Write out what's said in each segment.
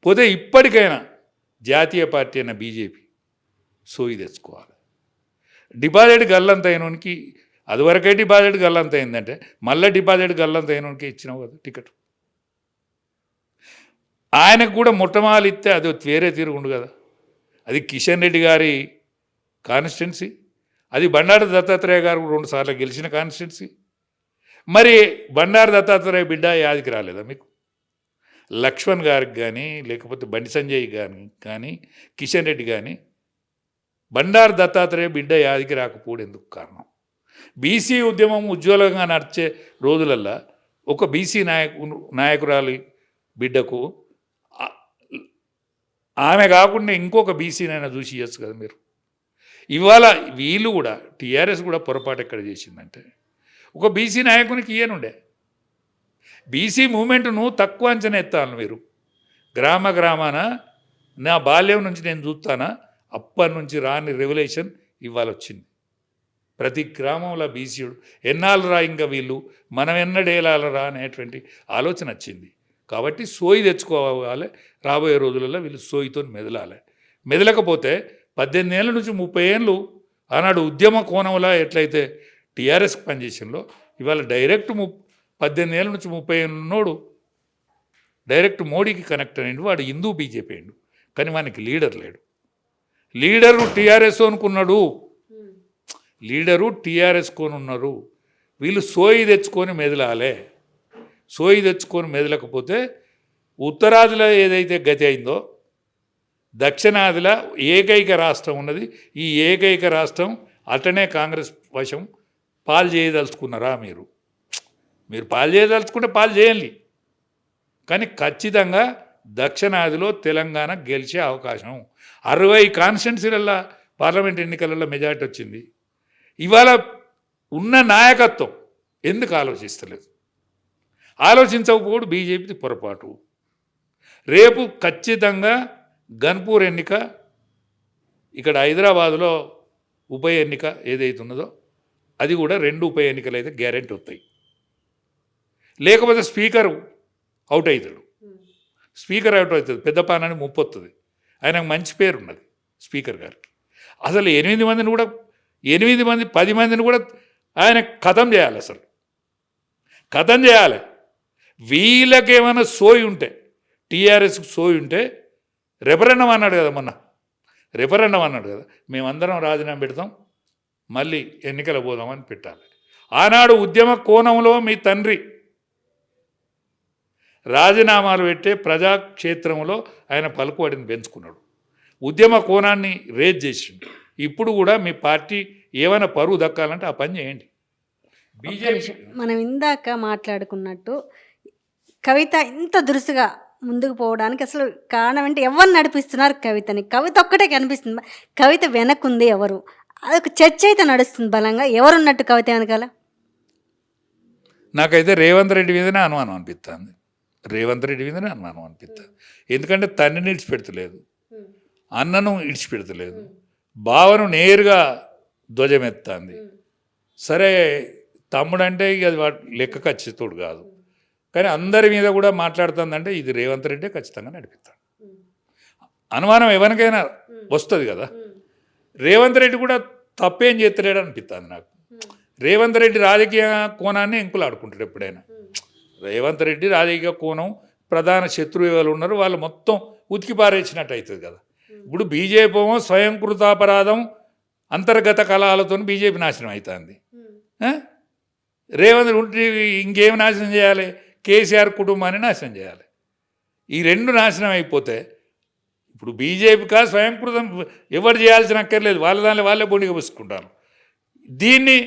పోతే ఇప్పటికైనా జాతీయ పార్టీ అయిన బీజేపీ సోయి తెచ్చుకోవాలి. డిపాజిట్ గల్లంత అయినోనికి అదివరకే డిపాజిట్ గల్లంత అయిందంటే మళ్ళీ డిపాజిట్ గల్లంత అయినోనికి ఇచ్చినావు కదా టికెట్. ఆయనకు కూడా మొట్టమొదలు ఇస్తే అది వేరే తిరుగుండు కదా. అది కిషన్ రెడ్డి గారి కాన్స్టిట్యున్సీ, అది బండారు దత్తాత్రేయ గారు 2 సార్లు గెలిచిన కాన్స్టిట్యున్సీ. మరి బండారు దత్తాత్రేయ బిడ్డ యాదికి రాలేదా మీకు? లక్ష్మణ్ గారికి కానీ లేకపోతే బండి సంజయ్ కానీ కిషన్ రెడ్డి కానీ బండారు దత్తాత్రేయ బిడ్డ యాదికి రాకపోవడం ఎందుకు కారణం? బీసీ ఉద్యమం ఉజ్వలంగా నడిచే రోజులల్లో ఒక బీసీ నాయకురాలి బిడ్డకు ఆమె కాకుండా ఇంకొక బీసీనైనా చూసి ఇవ్వచ్చు కదా మీరు. ఇవాళ వీళ్ళు కూడా టీఆర్ఎస్ కూడా పొరపాటు ఎక్కడ చేసిందంటే ఒక బీసీ నాయకునికి ఇయ్యనుండే. బీసీ మూమెంట్ను తక్కువ అంచనా ఎత్తాను మీరు. గ్రామాన నా బాల్యం నుంచి నేను చూస్తానా, అప్పటి నుంచి రాని రెవల్యూషన్ ఇవాళ వచ్చింది. ప్రతి గ్రామంలో బీసీయుడు ఎన్నాళ్ళు రా ఇంకా వీళ్ళు మనం ఎన్నడేలాలరా అనేటువంటి ఆలోచన వచ్చింది. కాబట్టి సోయి తెచ్చుకోవాలి. రాబోయే రోజులలో వీళ్ళు సోయితో మెదలాలి. మెదలకపోతే 18 ఏళ్ళ నుంచి 30 ఏళ్ళు ఆనాడు ఉద్యమ కోణంలో ఎట్లయితే టీఆర్ఎస్కి పనిచేసిందో ఇవాళ డైరెక్ట్ 18 ఏళ్ళ నుంచి 30 ఏళ్ళు ఉన్నోడు డైరెక్ట్ మోడీకి కనెక్ట్ అయ్యిండు. వాడు హిందూ బీజేపీ అయ్యిండు, కానీ వానికి లీడర్ లేడు. లీడరు టీఆర్ఎస్ అనుకున్నాడు, లీడరు టీఆర్ఎస్ కొనున్నారు. వీళ్ళు సోయి తెచ్చుకొని మెదలాలే. సోయి తెచ్చుకొని మెదలకపోతే ఉత్తరాదిలో ఏదైతే గతి అయిందో దక్షిణాదిలో ఏకైక రాష్ట్రం ఉన్నది. ఈ ఏకైక రాష్ట్రం అటనే కాంగ్రెస్ వశం. పాలు చేయదలుచుకున్నారా మీరు? మీరు పాలు చేయదలుచుకుంటే పాలు చేయాలి, కానీ ఖచ్చితంగా దక్షిణాదిలో తెలంగాణ గెలిచే అవకాశం. 60 కాన్స్టిట్యున్సీలలో పార్లమెంట్ ఎన్నికలలో మెజార్టీ వచ్చింది. ఇవాళ ఉన్న నాయకత్వం ఎందుకు ఆలోచిస్తలేదు? ఆలోచించకపోవడం బీజేపీది పొరపాటు. రేపు ఖచ్చితంగా గన్పూర్ ఎన్నిక, ఇక్కడ హైదరాబాదులో ఉప ఎన్నిక ఏదైతే ఉన్నదో అది కూడా 2 ఉప ఎన్నికలు అయితే గ్యారెంటీ వస్తాయి. లేకపోతే స్పీకర్ అవుట్ అవుతాడు. స్పీకర్ అవుట్ అవుతుంది, పెద్దపానని ముప్పు వస్తుంది. ఆయనకు మంచి పేరు ఉన్నది స్పీకర్ గారికి. అసలు 8 మందిని కూడా 10 మందిని కూడా ఆయన ఖతం చేయాలి. అసలు ఖతం చేయాలి. వీళ్ళకేమైనా సోయి ఉంటే, టీఆర్ఎస్కి సోయి ఉంటే రెఫరెండం అన్నాడు కదా, మొన్న రెఫరెండం అన్నాడు కదా, మేమందరం రాజీనామా పెడతాం మళ్ళీ ఎన్నికలు పోదామని పెట్టాలి. ఆనాడు ఉద్యమ కోణంలో మీ తండ్రి రాజీనామాలు పెట్టే ప్రజాక్షేత్రంలో ఆయన పలుకుబడిని పెంచుకున్నాడు, ఉద్యమ కోణాన్ని రేజ్ చేసిండు. ఇప్పుడు కూడా మీ పార్టీ ఏమైనా పరువు దక్కాలంటే ఆ పని చేయండి. బీజేపీ మనం ఇందాక మాట్లాడుకున్నట్టు కవిత ఇంత దురుసుగా ముందుకు పోవడానికి అసలు కారణం అంటే ఎవరు నడిపిస్తున్నారు కవితని? కవిత ఒక్కటే కనిపిస్తుంది, కవిత వెనకుంది ఎవరు? అదొక చర్చ అయితే నడుస్తుంది బలంగా. ఎవరున్నట్టు కవిత వెనకాల? నాకైతే రేవంత్ రెడ్డి మీదనే అనుమానం అనిపిస్తుంది. ఎందుకంటే తండ్రిని ఇడిచిపెడతలేదు, అన్నను ఇడిచిపెడతలేదు, బావను నేరుగా ధ్వజమెత్తాంది. సరే తమ్ముడంటే ఇక అది లెక్క ఖచ్చితోడు కాదు, కానీ అందరి మీద కూడా మాట్లాడుతుందంటే ఇది రేవంత్ రెడ్డి ఖచ్చితంగా నడిపిస్తాడు. అనుమానం ఎవరికైనా వస్తుంది కదా. రేవంత్ రెడ్డి కూడా తప్పేం చేస్తలేడు అనిపిస్తుంది నాకు. రేవంత్ రెడ్డి రాజకీయ కోణాన్ని ఎంకులు ఆడుకుంటాడు ఎప్పుడైనా. రేవంత్ రెడ్డి రాజకీయ కోణం ప్రధాన శత్రువు ఎవరు ఉన్నారు వాళ్ళు మొత్తం ఉతికి పారేసినట్టు అవుతుంది కదా. ఇప్పుడు బీజేపీ స్వయంకృతాపరాధం అంతర్గత కళాలతో బీజేపీ నాశనం అవుతుంది. రేవంత్ ఇంకేం నాశనం చేయాలి? కేసీఆర్ కుటుంబాన్ని నాశనం చేయాలి. ఈ 2 నాశనం అయిపోతే ఇప్పుడు బీజేపీగా స్వయంకృతం ఎవరు చేయాల్సిన అక్కర్లేదు, వాళ్ళ దానిలో వాళ్ళే బొండిగా పుసుకుంటారు. దీన్ని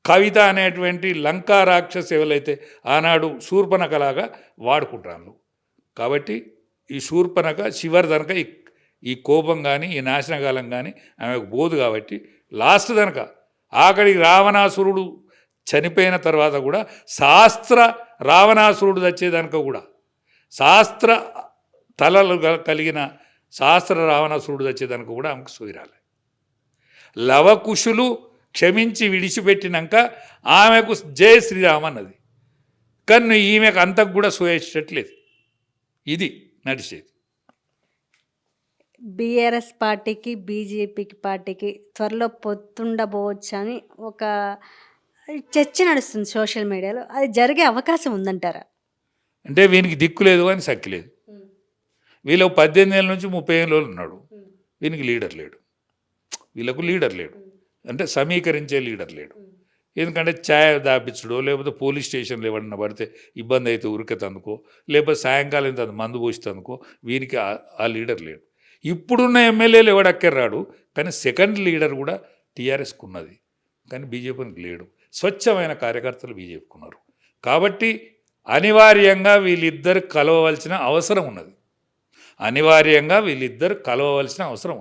కవిత అనేటువంటి లంకా రాక్షస్ ఎవరైతే ఆనాడు శూర్పణఖలాగా వాడుకుంటారు. కాబట్టి ఈ శూర్పణఖ చివరి దనక ఈ కోపం కానీ ఈ నాశనకాలం కానీ ఆమెకు పోదు. కాబట్టి లాస్ట్ దనక ఆఖరికి రావణాసురుడు చనిపోయిన తర్వాత కూడా రావణాసురుడు వచ్చేదనక కూడా శాస్త్ర తలలు కలిగిన శాస్త్ర రావణాసురుడు వచ్చేదనక కూడా ఆమెకు సోయిరాలి. లవకుశులు క్షమించి విడిచిపెట్టినాక ఆమెకు జయ శ్రీరామ్ అన్నది, కానీ ఈమెకు అంతకు కూడా సోయేటట్లేదు. ఇది నడిచేది. బీఆర్ఎస్ పార్టీకి, బీజేపీకి పార్టీకి త్వరలో పొత్తుండబోవచ్చు అని ఒక చర్చ నడుస్తుంది సోషల్ మీడియాలో. అది జరిగే అవకాశం ఉందంటారా? అంటే వీనికి దిక్కు లేదు అని సక్కి లేదు. వీళ్ళు 18 ఏళ్ళ నుంచి 30 ఏళ్ళ ఉన్నాడు. వీనికి లీడర్ లేడు. వీళ్ళకు లీడర్ లేడు. అంటే సమీకరించే లీడర్ లేడు. ఎందుకంటే ఛాయ్ దాపించడో లేకపోతే పోలీస్ స్టేషన్లో ఎవరన్నా పడితే ఇబ్బంది అయితే ఉరికెతందుకో లేకపోతే సాయంకాలం ఇంత మందు పోసేందుకో వీరికి ఆ లీడర్ లేడు. ఇప్పుడున్న ఎమ్మెల్యేలు ఎవడక్కర్రాడు, కానీ సెకండ్ లీడర్ కూడా టీఆర్ఎస్కు ఉన్నది, కానీ బీజేపీకి లేడు. స్వచ్ఛమైన కార్యకర్తలు బీజేపీకి ఉన్నారు. కాబట్టి అనివార్యంగా వీళ్ళిద్దరు కలవవలసిన అవసరం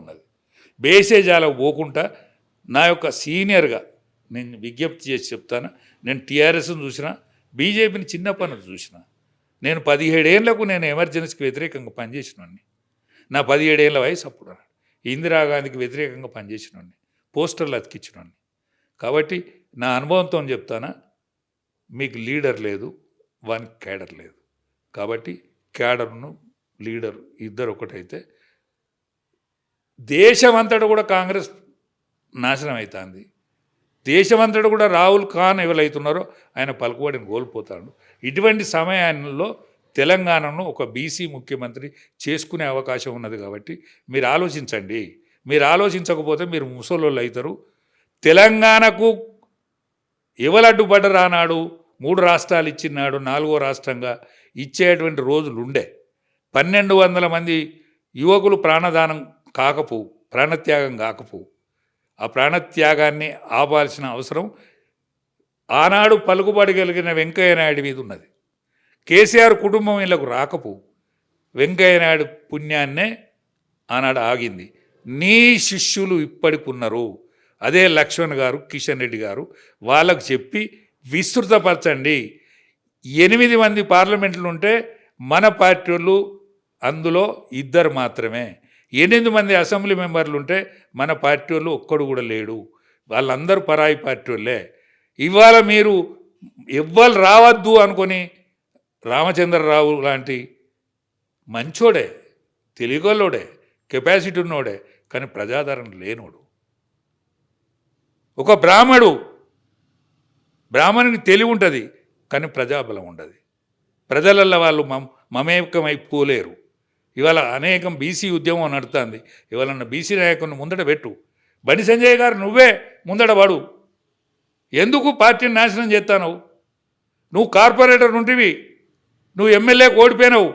ఉన్నది. బేసేజాలకు పోకుండా నా యొక్క సీనియర్గా నేను విజ్ఞప్తి చేసి చెప్తాను. నేను టీఆర్ఎస్ను చూసిన, బీజేపీని చిన్నప్పటి నుంచి చూసిన. నేను 17 ఏళ్లకు నేను ఎమర్జెన్సీకి వ్యతిరేకంగా పనిచేసినోడిని. నా 17 ఏళ్ళ వయసు అప్పుడు. ఇందిరాగాంధీకి వ్యతిరేకంగా పనిచేసినోడిని, పోస్టర్లు అతికించినోడిని. కాబట్టి నా అనుభవంతో చెప్తానా, మీకు లీడర్ లేదు, వానికి క్యాడర్ లేదు. కాబట్టి క్యాడర్ను లీడర్ ఇద్దరు ఒకటైతే దేశమంతటా కూడా కాంగ్రెస్ నాశనం అవుతుంది. దేశమంతటా కూడా రాహుల్ ఖాన్ ఎవరైతున్నారో ఆయన పలుకుబడిని కోల్పోతాడు. ఇటువంటి సమయాల్లో తెలంగాణను ఒక బీసీ ముఖ్యమంత్రి చేసుకునే అవకాశం ఉన్నది. కాబట్టి మీరు ఆలోచించండి. మీరు ఆలోచించకపోతే మీరు ముసలోళ్ళు అవుతారు. తెలంగాణకు ఎవలడ్డుపడ్డ రానాడు 3 రాష్ట్రాలు ఇచ్చినాడు, 4వ రాష్ట్రంగా ఇచ్చేటువంటి రోజులు ఉండే. 1200 మంది యువకులు ప్రాణత్యాగం కాకపోవు. ఆ ప్రాణత్యాగాన్ని ఆపాల్సిన అవసరం ఆనాడు పలుకుబడగలిగిన వెంకయ్యనాయుడు మీద ఉన్నది. కేసీఆర్ కుటుంబం వీళ్ళకు రాకపోవు. వెంకయ్యనాయుడు పుణ్యాన్నే ఆనాడు ఆగింది. నీ శిష్యులు ఇప్పటికున్నారు. అదే లక్ష్మణ్ గారు, కిషన్ రెడ్డి గారు, వాళ్ళకు చెప్పి విస్తృతపరచండి. 8 మంది పార్లమెంట్లు ఉంటే మన పార్టీ వాళ్ళు అందులో 2 మాత్రమే. 8 మంది అసెంబ్లీ మెంబర్లు ఉంటే మన పార్టీ వాళ్ళు ఒక్కడు కూడా లేడు. వాళ్ళందరూ పరాయి పార్టీ వాళ్ళే. ఇవాళ మీరు ఎవ్వరు రావద్దు అనుకొని రామచంద్రరావు లాంటి మంచోడే, తెలియగలోడే, కెపాసిటీ ఉన్నోడే, కానీ ప్రజాదరణ లేనోడు. ఒక బ్రాహ్మణునికి తెలివి ఉంటుంది, కానీ ప్రజాబలం ఉండదు. ప్రజలల్లో వాళ్ళు మమేకమైపోలేరు. ఇవాళ అనేకం బీసీ ఉద్యమం నడుస్తుంది. ఇవాళ బీసీ నాయకుని ముందట పెట్టు. బండి సంజయ్ గారు నువ్వే ముందట పడు. ఎందుకు పార్టీని నాశనం చేస్తావు? నువ్వు కార్పొరేటర్ ఉంటివి, నువ్వు ఎమ్మెల్యేకి ఓడిపోయినావు,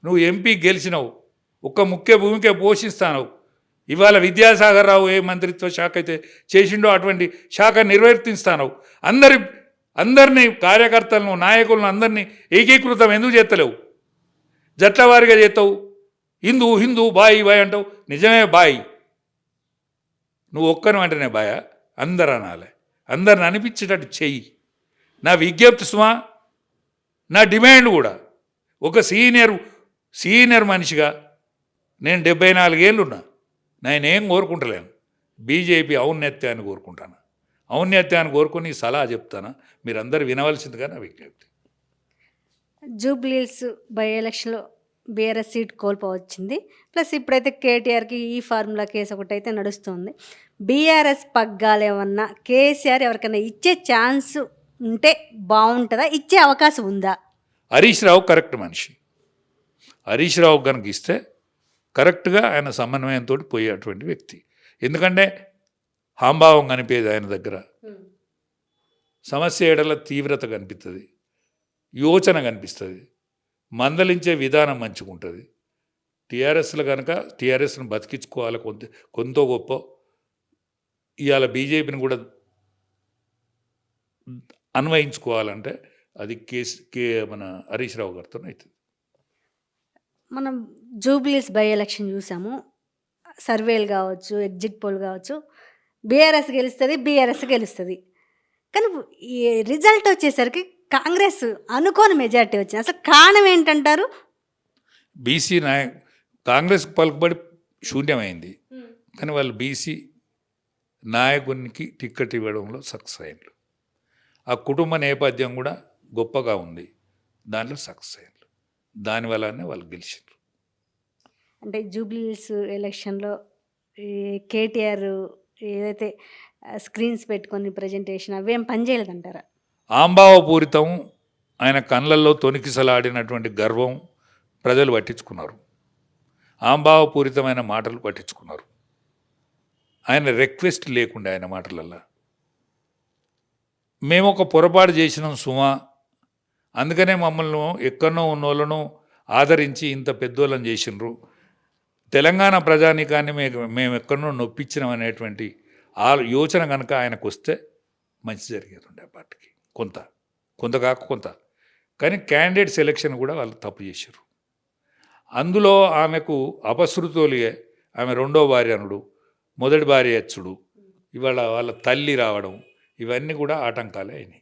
నువ్వు ఎంపీ గెలిచినావు, ఒక్క ముఖ్య భూమికే పోషిస్తావు. ఇవాళ విద్యాసాగర్ రావు ఏ మంత్రిత్వ శాఖ అయితే చేసిండో అటువంటి శాఖ నిర్వర్తిస్తాను. అందరినీ కార్యకర్తలను, నాయకులను అందరినీ ఏకీకృతం ఎందుకు చేస్తలేవు? జట్ల వారిగా చేస్తావు. హిందూ బాయ్ అంటావు. నిజమే బాయ్. నువ్వు ఒక్కను అంటేనే బాయా? అందరు అనాలి. అందరిని అనిపించేటట్టు చెయ్యి. నా విజ్ఞప్తి సుమా, నా డిమాండ్ కూడా. ఒక సీనియర్ మనిషిగా నేను 74 ఏళ్ళున్నా. నేనేం కోరుకుంటలేను. బీజేపీ ఔన్నత్యాన్ని కోరుకుంటాను. ఔన్నత్యాన్ని కోరుకుని సలహా చెప్తాను. మీరందరూ వినవలసిందిగా నా విజ్ఞప్తి. జూబ్లీహిల్స్ బై ఎలక్షన్లో బీఆర్ఎస్ సీట్ కోల్పోవచ్చింది. ప్లస్ ఇప్పుడైతే కేటీఆర్కి ఈ ఫార్ములా కేసు ఒకటి అయితే నడుస్తుంది. బీఆర్ఎస్ పగ్గాలు ఏమన్నా కేసీఆర్ ఎవరికైనా ఇచ్చే ఛాన్స్ ఉంటే బాగుంటుందా? ఇచ్చే అవకాశం ఉందా? హరీష్ రావు కరెక్ట్ మనిషి. హరీష్ రావు కనుక ఇస్తే కరెక్ట్గా ఆయన సమన్వయంతో పోయేటువంటి వ్యక్తి. ఎందుకంటే హాంభావం కనిపేది ఆయన దగ్గర. సమస్య ఏడల తీవ్రత కనిపిస్తుంది, యోచన కనిపిస్తుంది, మందలించే విధానం మంచిగా ఉంటుంది. టీఆర్ఎస్లో కనుక టీఆర్ఎస్ను బతికించుకోవాలి కొంత గొప్ప. ఇవాళ బీజేపీని కూడా అన్వయించుకోవాలంటే అది మన హరీష్ రావు గారితో అవుతుంది. మనం జూబ్లీహిల్స్ బై ఎలక్షన్ చూసాము. సర్వేలు కావచ్చు, ఎగ్జిట్ పోల్ కావచ్చు, బీఆర్ఎస్ గెలుస్తుంది. కానీ ఈ రిజల్ట్ వచ్చేసరికి కాంగ్రెస్ అనుకోని మెజార్టీ వచ్చింది. అసలు కారణం ఏంటంటారు? బీసీ కాంగ్రెస్ పలుకుబడి శూన్యమైంది, కానీ వాళ్ళు బీసీ నాయకునికి టిక్కెట్ ఇవ్వడంలో సక్సెస్ అయ్యారు. ఆ కుటుంబ నేపథ్యం కూడా గొప్పగా ఉంది, దాంట్లో సక్సెస్ అయ్యారు. దానివల్లనే వాళ్ళు గెలిచారు. అంటే జూబ్లీహిల్స్ ఎలక్షన్‌లో ఈ కేటీఆర్ ఏదైతే స్క్రీన్స్ పెట్టుకొని ప్రజెంటేషన్ అవేం పని చేయలేదంటారా? ఆంబావపూరితం ఆయన కళ్ళల్లో తొణికిసలాడినటువంటి గర్వం ప్రజలు పట్టించుకున్నారు. ఆంబావపూరితమైన మాటలు పట్టించుకున్నారు. ఆయన రిక్వెస్ట్ లేకుండా ఆయన మాటలల్లా మేము ఒక పొరపాటు చేసినాం సుమా, అందుకనే మమ్మల్ని ఎక్కడనో ఉన్నోళ్ళను ఆదరించి ఇంత పెద్దోళ్ళని చేసినారు, తెలంగాణ ప్రజానీకాన్ని మేము ఎక్కడనో నొప్పించినాం అనేటువంటి ఆ యోచన కనుక ఆయనకు వస్తే మంచి జరిగేది ఉండే ఆ పార్టీకి. కొంత కాక కొంత. కానీ క్యాండిడేట్ సెలెక్షన్ కూడా వాళ్ళు తప్పు చేశారు. అందులో ఆమెకు అపశృతులే, ఆమె రెండో భార్య అనుడు, మొదటి భార్య ఎచ్చుడు, ఇవాళ వాళ్ళ తల్లి రావడం, ఇవన్నీ కూడా ఆటంకాలే అయినాయి.